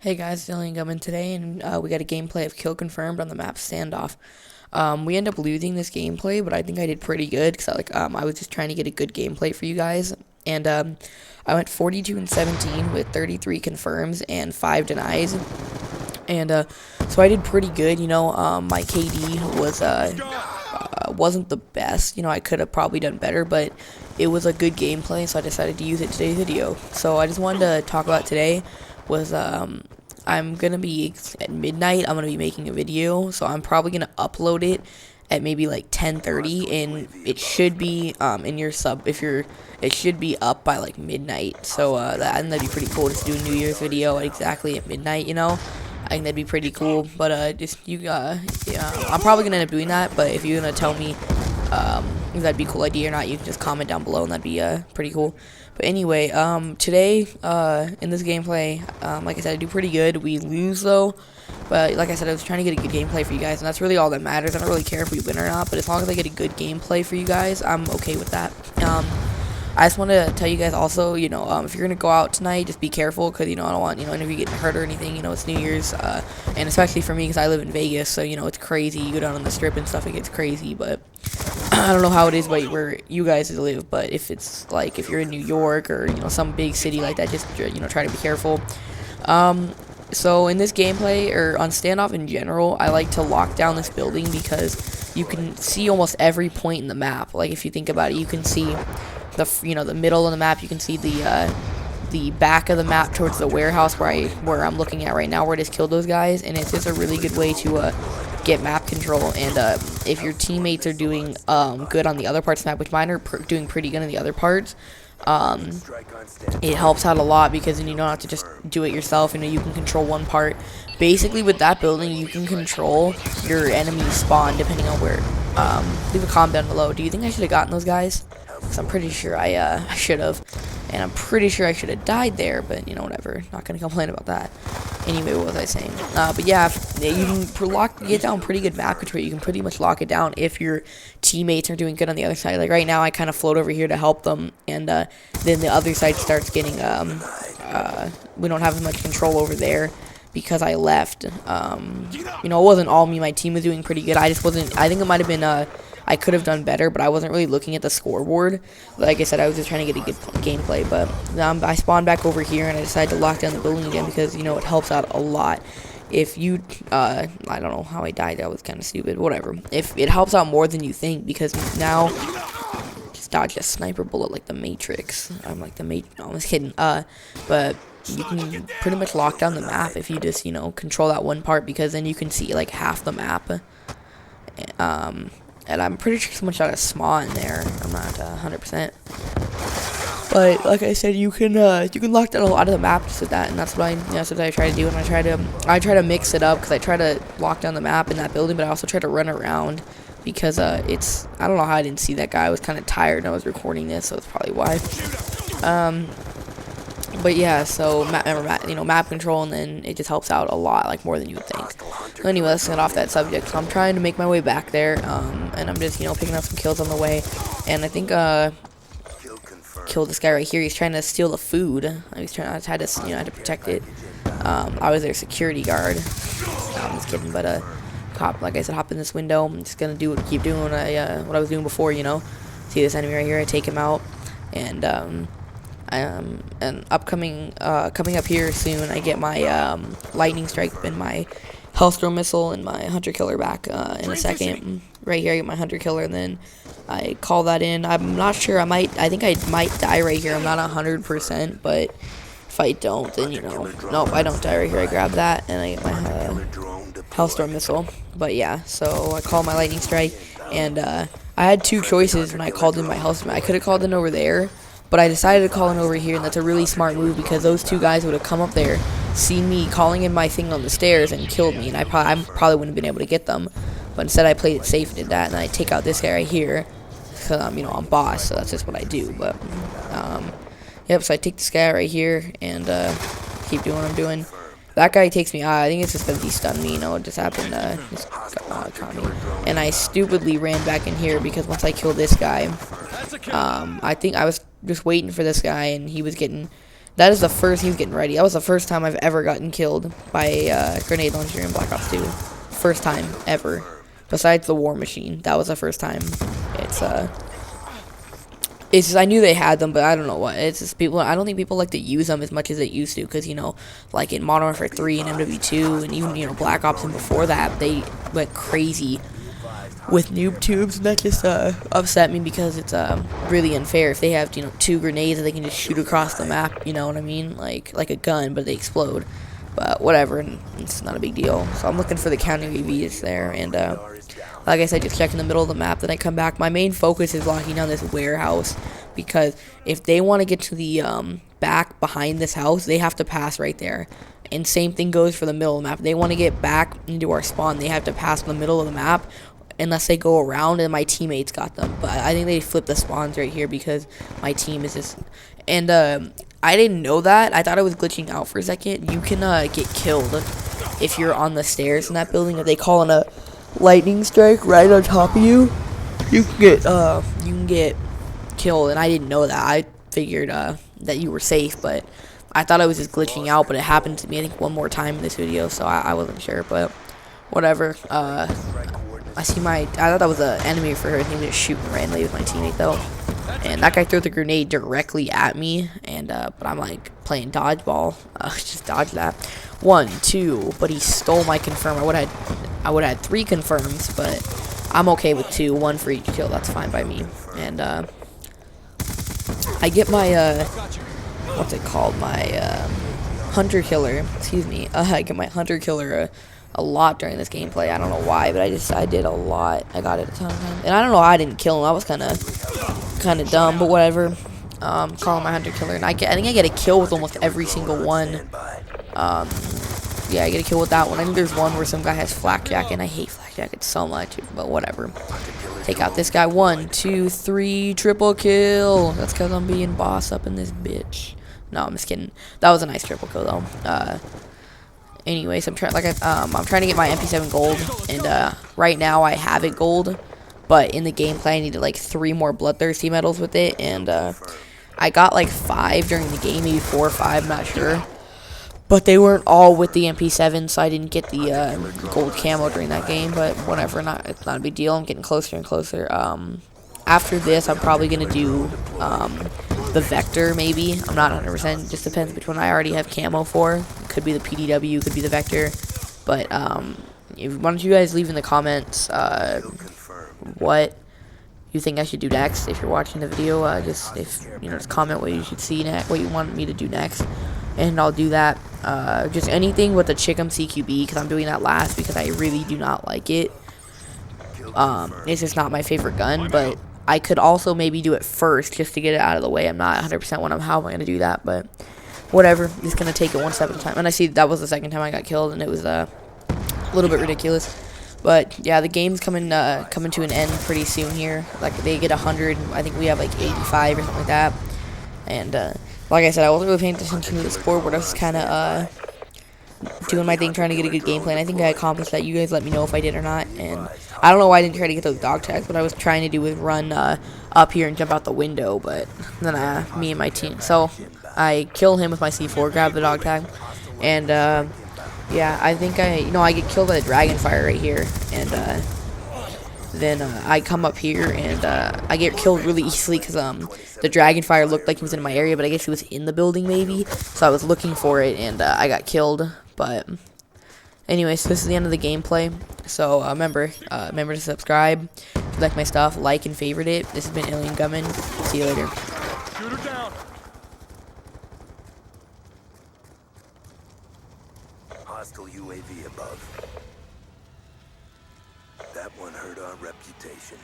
Hey guys, Dylan Gummin today, and we got a gameplay of Kill Confirmed on the map Standoff. We end up losing this gameplay, but I think I did pretty good because I was just trying to get a good gameplay for you guys, and I went 42 and 17 with 33 confirms and 5 denies, and so I did pretty good. My KD wasn't the best. I could have probably done better, but it was a good gameplay, so I decided to use it in today's video. So I just wanted to talk about today was I'm gonna be at midnight. I'm gonna be making a video, so I'm probably gonna upload it at maybe like 10:30, and it should be in your sub it should be up by like midnight. So that'd be pretty cool, just do a New Year's video exactly at midnight. I think that'd be pretty cool. But yeah, I'm probably gonna end up doing that. But if you're gonna tell me if that'd be a cool idea or not, you can just comment down below, and that'd be pretty cool. But anyway, today in this gameplay, like I said, I do pretty good. We lose though, but like I said, I was trying to get a good gameplay for you guys, and that's really all that matters. I don't really care if we win or not, but as long as I get a good gameplay for you guys, I'm okay with that. I just want to tell you guys also, if you're gonna go out tonight, just be careful, because I don't want any of you getting hurt or anything. It's New Year's, and especially for me because I live in Vegas, so it's crazy. You go down on the strip and stuff, it gets crazy. But I don't know how it is where you guys live, but if it's like if you're in New York or some big city like that, just try to be careful. So in this gameplay, or on Standoff in general, I like to lock down this building because you can see almost every point in the map. Like if you think about it, you can see the middle of the map. You can see the back of the map towards the warehouse where I'm looking at right now, where I just killed those guys, and it's just a really good way to get map control. And if your teammates are doing good on the other parts of the map, which mine are doing pretty good in the other parts, it helps out a lot, because then you don't have to just do it yourself. You can control one part. Basically, with that building, you can control your enemy spawn depending on where. Leave a comment down below. Do you think I should have gotten those guys? Because I'm pretty sure I should have, and I'm pretty sure I should have died there. But whatever. Not gonna complain about that. Anyway, what was I saying? But yeah, you can get down pretty good map control. You can pretty much lock it down if your teammates are doing good on the other side. Like right now, I kind of float over here to help them, and then the other side starts getting we don't have as much control over there because I left. It wasn't all me. My team was doing pretty good. I just wasn't. I think it might have been I could have done better, but I wasn't really looking at the scoreboard. Like I said, I was just trying to get a good gameplay. But I spawned back over here, and I decided to lock down the building again because it helps out a lot. If you, I don't know how I died. That was kind of stupid. Whatever. If it helps out more than you think, because now just dodge a sniper bullet like the Matrix. I'm like the Matrix. No, I'm just kidding. But you can pretty much lock down the map if you just control that one part, because then you can see like half the map. And I'm pretty sure someone shot a SMAW in there. I'm not 100%. But like I said, you can lock down a lot of the map just with that, and that's what I try to do. And I try to mix it up, because I try to lock down the map in that building, but I also try to run around, because I don't know how I didn't see that guy. I was kind of tired and I was recording this, so that's probably why. But yeah, so map control, and then it just helps out a lot, like more than you would think. So anyway, let's get off that subject. So I'm trying to make my way back there, and I'm just picking up some kills on the way. And I think killed this guy right here. He's trying to steal the food. I had to protect it. I was their security guard. No, I'm just kidding, but like I said, hop in this window. I'm just gonna keep doing what I was doing before. See this enemy right here? I take him out, and coming up here soon, I get my lightning strike and my hellstorm missile and my hunter killer back in a second. Right here, I get my hunter killer, and then I call that in. I'm not sure. I think I might die right here. I'm not 100%, but if I don't, then nope, I don't die right here. I grab that and I get my hellstorm missile. But yeah, so I call my lightning strike, and I had two choices when I called in my hellstorm. I could have called in over there, but I decided to call in over here, and that's a really smart move, because those two guys would have come up there, seen me calling in my thing on the stairs, and killed me, and I probably wouldn't have been able to get them. But instead, I played it safe and did that, and I take out this guy right here, because I'm boss, so that's just what I do. But yep, so I take this guy right here and keep doing what I'm doing. That guy takes me out. I think it's just because he stunned me. It just happened. Just caught me. And I stupidly ran back in here, because once I killed this guy, I think I was just waiting for this guy, and he was getting That is the first, he was getting ready. That was the first time I've ever gotten killed by a grenade launcher in Black Ops 2. First time ever. Besides the War Machine. That was the first time. It's just, I knew they had them, but I don't know what. It's just people, I don't think people like to use them as much as they used to, because, you know, like in Modern Warfare 3 and MW2, and even, you know, Black Ops and before that, they went crazy with noob tubes, and that just upset me, because it's really unfair. If they have, you know, 2 grenades that they can just shoot across the map, you know what I mean, like a gun, but they explode. But whatever, and it's not a big deal. So I'm looking for the counter UAVs there, and like I said, just check in the middle of the map. Then I come back. My main focus is locking down this warehouse, because if they want to get to the back behind this house, they have to pass right there. And same thing goes for the middle of the map. If they want to get back into our spawn, they have to pass the middle of the map, unless they go around and my teammates got them. But I think they flipped the spawns right here, because my team is just... And I didn't know that. I thought I was glitching out for a second. You can get killed if you're on the stairs in that building. If they call in a lightning strike right on top of you, you can get killed. And I didn't know that. I figured that you were safe, but I thought I was just glitching out. But it happened to me, I think, one more time in this video, so I wasn't sure. But whatever. I thought that was an enemy for her. I think he was shooting randomly with my teammate though. And that guy threw the grenade directly at me, and but I'm like playing dodgeball. Just dodge that. 1, 2, but he stole my confirm. I would have had 3 confirms, but I'm okay with 2, 1 for each kill. That's fine by me. And I get my what's it called? My hunter killer. Excuse me. I get my hunter killer a lot during this gameplay. I don't know why, but I did a lot. I got it a ton of times, and I don't know why I didn't kill him. I was kind of dumb, but whatever. Calling my hunter killer, and I think I get a kill with almost every single one. Yeah, I get a kill with that one. I think there's one where some guy has flak jacket, and I hate flak jackets so much, but whatever. Take out this guy. 1, 2, 3, triple kill. That's because I'm being boss up in this bitch. No, I'm just kidding. That was a nice triple kill though. Anyways, I'm trying to get my MP7 gold, and right now I have it gold, but in the gameplay I needed like 3 more bloodthirsty medals with it, and I got like 5 during the game, maybe 4 or 5, I'm not sure, but they weren't all with the MP7, so I didn't get the gold camo during that game. But whatever, it's not a big deal. I'm getting closer and closer. After this, I'm probably gonna do the Vector, maybe. I'm not 100%. Just depends which one I already have camo for. It could be the PDW, could be the Vector. But why don't you guys leave in the comments what you think I should do next? If you're watching the video, just comment what you should see next, what you want me to do next, and I'll do that. Just anything with the Chickum CQB, because I'm doing that last because I really do not like it. It's just not my favorite gun, but I could also maybe do it first just to get it out of the way. I'm not 100% on how I'm going to do that, but whatever. I'm just going to take it one step at a time. And I see that was the second time I got killed, and it was a little bit ridiculous. But yeah, the game's coming to an end pretty soon here. Like, they get 100. I think we have like 85 or something like that. And like I said, I wasn't really paying attention to the scoreboard. I was kind of doing my thing, trying to get a good gameplay, and I think I accomplished that. You guys let me know if I did or not. And I don't know why I didn't try to get those dog tags. What I was trying to do was run up here and jump out the window, but then me and my team. So I kill him with my C4, grab the dog tag, and yeah, I think I get killed by the dragon fire right here, and then I come up here and I get killed really easily because the dragon fire looked like he was in my area, but I guess he was in the building maybe. So I was looking for it, and I got killed. But anyways, this is the end of the gameplay. So remember to subscribe, if you like my stuff, like and favorite it. This has been Alien Gunman. See you later. Shoot her down. Hostile UAV above. That one hurt our reputation.